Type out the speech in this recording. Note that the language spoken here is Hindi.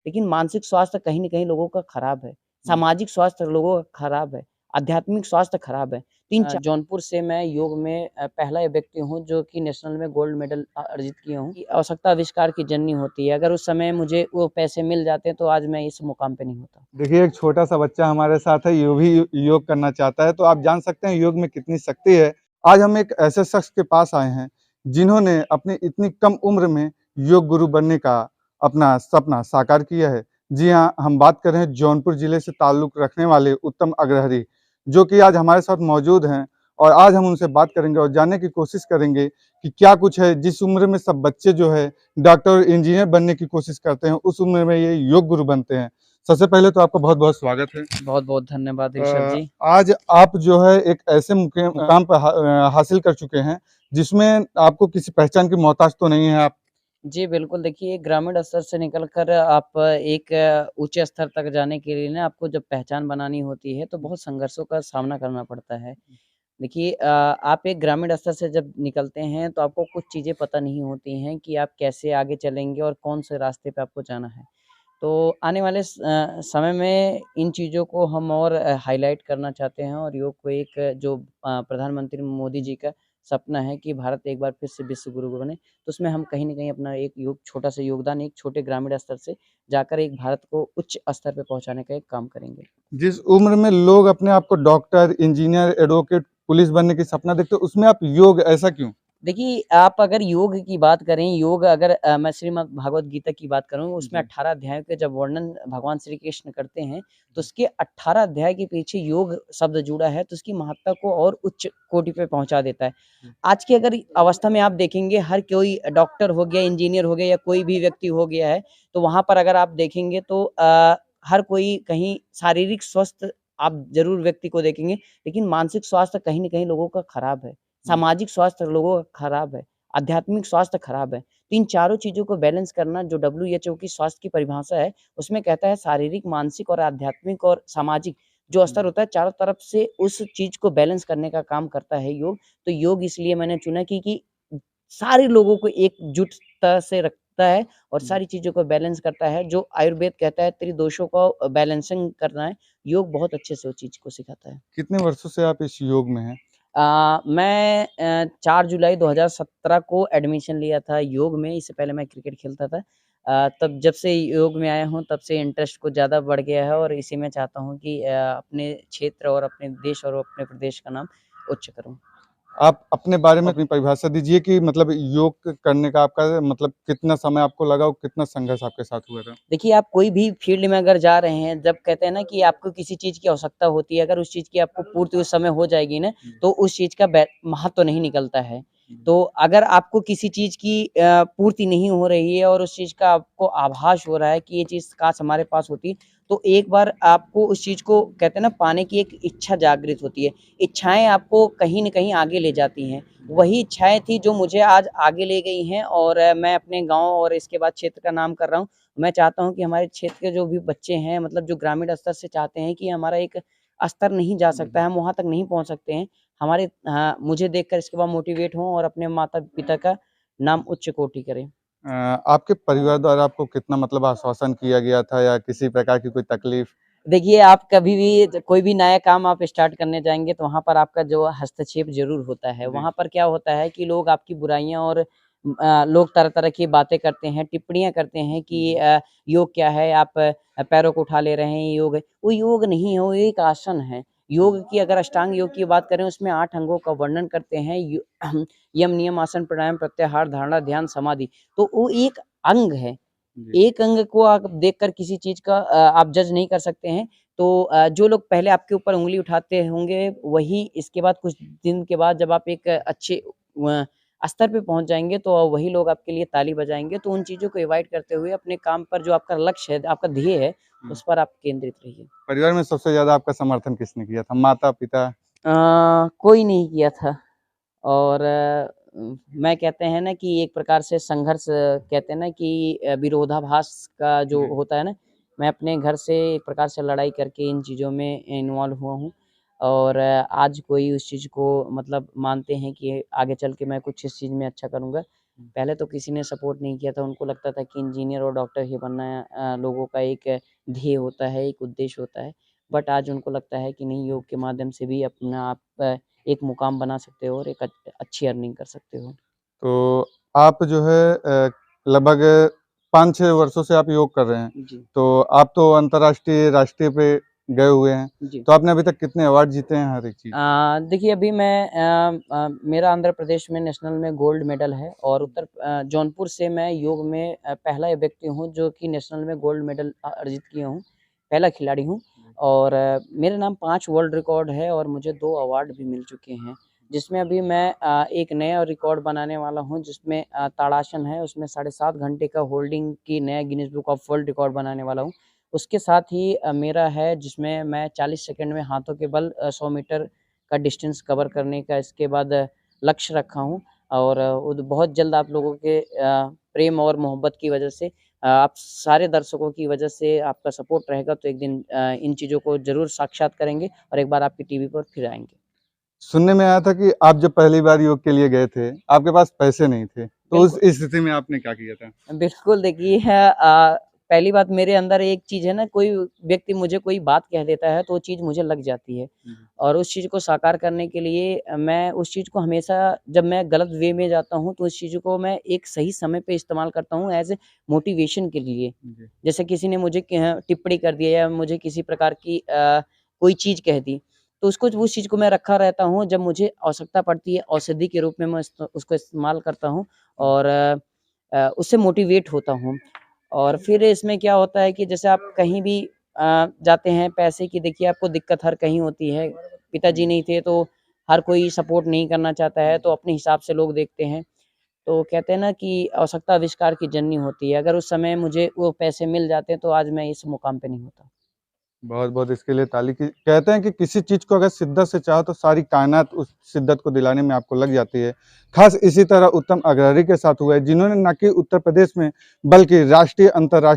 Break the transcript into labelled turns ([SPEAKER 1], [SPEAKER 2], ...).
[SPEAKER 1] लेकिन मानसिक स्वास्थ्य कहीं न कहीं लोगों का खराब है, सामाजिक स्वास्थ्य लोगों का खराब है, आध्यात्मिक स्वास्थ्य खराब है। जौनपुर से मैं योग में पहला व्यक्ति हूँ जो कि नेशनल में गोल्ड मेडल अर्जित किया हूँ। कि आवश्यकता आविष्कार की जननी होती है, अगर उस समय मुझे वो पैसे मिल जाते तो आज मैं इस मुकाम पे नहीं होता।
[SPEAKER 2] देखिए, एक छोटा-सा बच्चा हमारे साथ है, ये भी योग करना चाहता है, तो आप जान सकते हैं योग में कितनी शक्ति है। आज हम एक ऐसे शख्स के पास आए हैं, जिन्होंने अपनी इतनी कम उम्र में योग गुरु बनने का अपना सपना साकार किया है। जी हाँ, हम बात कर रहे हैं जौनपुर ज़िले से ताल्लुक़ रखने वाले उत्तम अग्रहरि, जो कि आज हमारे साथ मौजूद हैं और आज हम उनसे बात करेंगे और जानने की कोशिश करेंगे कि क्या कुछ है, जिस उम्र में सब बच्चे जो है डॉक्टर और इंजीनियर बनने की कोशिश करते हैं, उस उम्र में ये योग गुरु बनते हैं। सबसे पहले तो आपका बहुत-बहुत स्वागत है।
[SPEAKER 1] बहुत-बहुत धन्यवाद ऋषभ जी।
[SPEAKER 2] आज आप जो है एक ऐसे मुकाम पर हासिल कर चुके हैं, जिसमें आपको किसी पहचान की मोहताज तो नहीं है आप?
[SPEAKER 1] जी, बिल्कुल देखिए ग्रामीण स्तर से निकल कर आप एक ऊँचे स्तर तक जाने के लिए ना आपको जब पहचान बनानी होती है, तो बहुत संघर्षों का सामना करना पड़ता है। देखिए आप एक ग्रामीण स्तर से जब निकलते हैं, तो आपको कुछ चीज़ें पता नहीं होती हैं कि आप कैसे आगे चलेंगे और कौन-से रास्ते पे आपको जाना है। तो आने वाले समय में इन चीज़ों को हम और हाइलाइट करना चाहते हैं और योग को एक जो प्रधानमंत्री मोदी जी का सपना है कि भारत एक बार फिर से विश्व गुरु बने, तो उसमें हम कहीं न कहीं अपना एक छोटा-सा योगदान एक छोटे ग्रामीण स्तर से जाकर एक भारत को उच्च स्तर पे पहुँचाने का एक काम करेंगे।
[SPEAKER 2] जिस उम्र में लोग अपने आप को डॉक्टर, इंजीनियर, एडवोकेट, पुलिस बनने की सपना देखते हैं, उसमें आप योग ऐसा क्यों?
[SPEAKER 1] देखिए, आप अगर योग की बात करें, योग अगर मैं श्रीमद् भागवत गीता की बात करूँ, उसमें 18 अध्यायों के जब वर्णन भगवान श्री कृष्ण करते हैं, तो उसके 18 अध्याय के पीछे योग शब्द जुड़ा है, तो उसकी महत्ता को और उच्च कोटि पे पहुँचा देता है। आज की अगर अवस्था में आप देखेंगे, हर कोई डॉक्टर हो गया, इंजीनियर हो गया या कोई भी व्यक्ति हो गया है, तो वहाँ पर अगर आप देखेंगे तो हर कोई कहीं शारीरिक स्वस्थ आप ज़रूर व्यक्ति को देखेंगे, लेकिन मानसिक स्वास्थ्य कहीं न कहीं लोगों का खराब है। सामाजिक स्वास्थ्य लोगों का खराब है, आध्यात्मिक स्वास्थ्य खराब है। तो इन चारों चीज़ों को बैलेंस करना जो डब्ल्यूएचओ की स्वास्थ्य की परिभाषा है, उसमें कहता है शारीरिक, मानसिक और आध्यात्मिक और सामाजिक जो स्तर होता है चारों तरफ से उस चीज़ को बैलेंस करने का काम करता है योग। तो योग इसलिए मैंने चुना कि सारे लोगों को एकजुटता से रखता है और सारी चीज़ों को बैलेंस करता है। जो आयुर्वेद कहता है त्रिदोषों को बैलेंसिंग करना है, योग बहुत अच्छे से उस चीज़ को सिखाता है।
[SPEAKER 2] कितने वर्षों से आप इस योग में हैं?
[SPEAKER 1] मैं 4 जुलाई 2017 को एडमिशन लिया था योग में, इससे पहले मैं क्रिकेट खेलता था। तब जब से योग में आया हूँ, तब से इंटरेस्ट कुछ ज़्यादा बढ़ गया है और इसी में चाहता हूँ कि अपने क्षेत्र और अपने देश और अपने प्रदेश का नाम उच्च करूँ।
[SPEAKER 2] आप अपने बारे में अपनी परिभाषा दीजिए कि मतलब योग करने का आपका मतलब कितना समय आपको लगा और कितना संघर्ष आपके साथ हुआ था?
[SPEAKER 1] देखिए, आप कोई भी फ़ील्ड में अगर जा रहे हैं, जब कहते हैं ना कि आपको किसी चीज़ की आवश्यकता होती है, अगर उस चीज़ की आपको पूर्ति उस समय हो जाएगी ना, तो उस चीज़ का महत्व नहीं निकलता है। तो अगर आपको किसी चीज़ की पूर्ति नहीं हो रही है और उस चीज़ का आपको आभास हो रहा है कि ये चीज़ काश हमारे पास होती, तो एक बार आपको उस चीज़ को कहते हैं ना पाने की एक इच्छा जागृत होती है। इच्छाएँ आपको कहीं न कहीं आगे ले जाती हैं। वही इच्छाएँ थी जो मुझे आज आगे ले गई हैं और मैं अपने गाँव और इसके बाद क्षेत्र का नाम कर रहा हूँ। मैं चाहता हूँ कि हमारे क्षेत्र के जो भी बच्चे हैं मतलब जो ग्रामीण स्तर से चाहते हैं कि हमारा एक स्तर नहीं जा सकता है, हम वहाँ तक नहीं पहुँच सकते हैं। हमारे मुझे देखकर इसके बाद मोटिवेट हों और अपने माता-पिता का नाम उच्च कोटि करें।
[SPEAKER 2] आपके परिवार द्वारा आपको कितना मतलब आश्वासन किया गया था या किसी प्रकार की कोई तकलीफ?
[SPEAKER 1] देखिए, आप कभी भी कोई भी नया काम आप स्टार्ट करने जाएँगे तो वहाँ पर आपका जो हस्तक्षेप ज़रूर होता है।
[SPEAKER 2] जी।
[SPEAKER 1] वहाँ पर क्या होता है कि लोग आपकी बुराइयाँ और लोग तरह-तरह की बातें करते हैं, टिप्पणियाँ करते हैं कि योग क्या है? आप पैरों को उठा ले रहे हैं, योग है। वो योग नहीं है, वो एक आसन है। योग की अगर अष्टांग योग की बात करें उसमें 8 अंगों का वर्णन करते हैं। यम, नियम, आसन, प्राणायाम, प्रत्याहार, धारणा, ध्यान, समाधि। तो वो एक अंग है।
[SPEAKER 2] जी।
[SPEAKER 1] एक अंग को आप देखकर किसी चीज़ का आप जज नहीं कर सकते हैं। तो जो लोग पहले आपके ऊपर उँगली उठाते होंगे, वही इसके बाद कुछ दिन के बाद जब आप एक अच्छे स्तर पे पहुँच जाएँगे, तो वही लोग आपके लिए ताली बजाएँगे। तो उन चीज़ों को अवॉइड करते हुए अपने काम पर जो आपका लक्ष्य है, आपका ध्येय है, उस पर आप केंद्रित रहिए।
[SPEAKER 2] परिवार में सबसे ज़्यादा आपका समर्थन किसने किया था? माता-पिता?
[SPEAKER 1] कोई नहीं किया था और मैं कहते हैं ना कि एक प्रकार से संघर्ष कहते हैं ना कि विरोधाभास का जो
[SPEAKER 2] जी।
[SPEAKER 1] होता है ना, मैं अपने घर से एक प्रकार से लड़ाई करके इन चीज़ों में इन्वॉल्व हुआ हूँ और आज कोई उस चीज़ को मतलब मानते हैं कि आगे चल के मैं कुछ इस चीज़ में अच्छा करूँगा। पहले तो किसी ने सपोर्ट नहीं किया था, उनको लगता था कि इंजीनियर और डॉक्टर ही बनना लोगों का एक ध्येय होता है, एक उद्देश्य होता है। बट आज उनको लगता है कि नहीं, योग के माध्यम से भी अपना आप एक मुकाम बना सकते हो और एक अच्छी अर्निंग कर सकते हो।
[SPEAKER 2] तो आप जो है लगभग 5-6 वर्षों से आप योग कर रहे हैं।
[SPEAKER 1] जी,
[SPEAKER 2] तो आप तो अंतर्राष्ट्रीय, राष्ट्रीय पे गए हुए हैं।
[SPEAKER 1] जी।
[SPEAKER 2] तो आपने अभी तक कितने अवार्ड जीते हैं हर एक चीज़?
[SPEAKER 1] देखिए अभी मैं मेरा आंध्र प्रदेश में नेशनल में गोल्ड मेडल है और जौनपुर से मैं योग में पहला व्यक्ति हूँ जो कि नेशनल में गोल्ड मेडल अर्जित किया हूँ, पहला खिलाड़ी हूँ। और मेरे नाम 5 वर्ल्ड रिकॉर्ड है और मुझे 2 अवार्ड भी मिल चुके हैं, जिसमें अभी मैं एक नया रिकॉर्ड बनाने वाला हूँ, जिसमें ताड़ासन है, उसमें 7.5 घंटे का होल्डिंग की नया Guinness book of world record बनाने वाला हूँ। उसके साथ ही मेरा है जिसमें मैं 40 सेकंड में हाथों के बल 100 मीटर का डिस्टेंस कवर करने का इसके बाद लक्ष्य रखा हूँ। और बहुत जल्द आप लोगों के प्रेम और मोहब्बत की वजह से, आप सारे दर्शकों की वजह से, आपका सपोर्ट रहेगा तो एक दिन इन चीज़ों को ज़रूर साक्षात करेंगे और एक बार आपकी टीवी पर फिर आएँगे।
[SPEAKER 2] सुनने में आया था कि आप जब पहली बार योग के लिए गए थे, आपके पास पैसे नहीं थे। तो उस
[SPEAKER 1] बिल्कुल।
[SPEAKER 2] स्थिति में आपने क्या किया था?
[SPEAKER 1] बिल्कुल, देखिए पहली बात, मेरे अंदर एक चीज़ है ना, कोई व्यक्ति मुझे कोई बात कह देता है तो वो चीज़ मुझे लग जाती है। और उस चीज़ को साकार करने के लिए मैं उस चीज़ को हमेशा, जब मैं गलत वे में जाता हूँ तो उस चीज़ को मैं एक सही समय पे इस्तेमाल करता हूँ एज़ ए मोटिवेशन के लिए।
[SPEAKER 2] जी।
[SPEAKER 1] जैसे किसी ने मुझे टिप्पणी कर दिया या मुझे किसी प्रकार की कोई चीज़ कह दी, तो उसको उस चीज़ को मैं रखा रहता हूँ, जब मुझे आवश्यकता पड़ती है औषधि के रूप में मैं उसको इस्तेमाल करता हूँ और उससे मोटिवेट होता हूँ। और फिर इसमें क्या होता है कि जैसे आप कहीं भी जाते हैं, पैसे की देखिए आपको दिक्कत हर कहीं होती है। पिताजी नहीं थे तो हर कोई सपोर्ट नहीं करना चाहता है, तो अपने हिसाब से लोग देखते हैं। तो कहते हैं ना कि आवश्यकता आविष्कार की जननी होती है। अगर उस समय मुझे वो पैसे मिल जाते तो आज मैं इस मुकाम पे नहीं होता।
[SPEAKER 2] बहुत-बहुत इसके लिए ताली की कहते हैं कि किसी चीज़ को अगर शिद्दत से चाहो तो सारी कायनात उस शिद्दत को दिलाने में आपको लग जाती है। ख़ास इसी तरह उत्तम अग्रहरि के साथ हुआ है, जिन्होंने ना कि उत्तर प्रदेश में बल्कि राष्ट्रीय, अंतर्राष्ट्रीय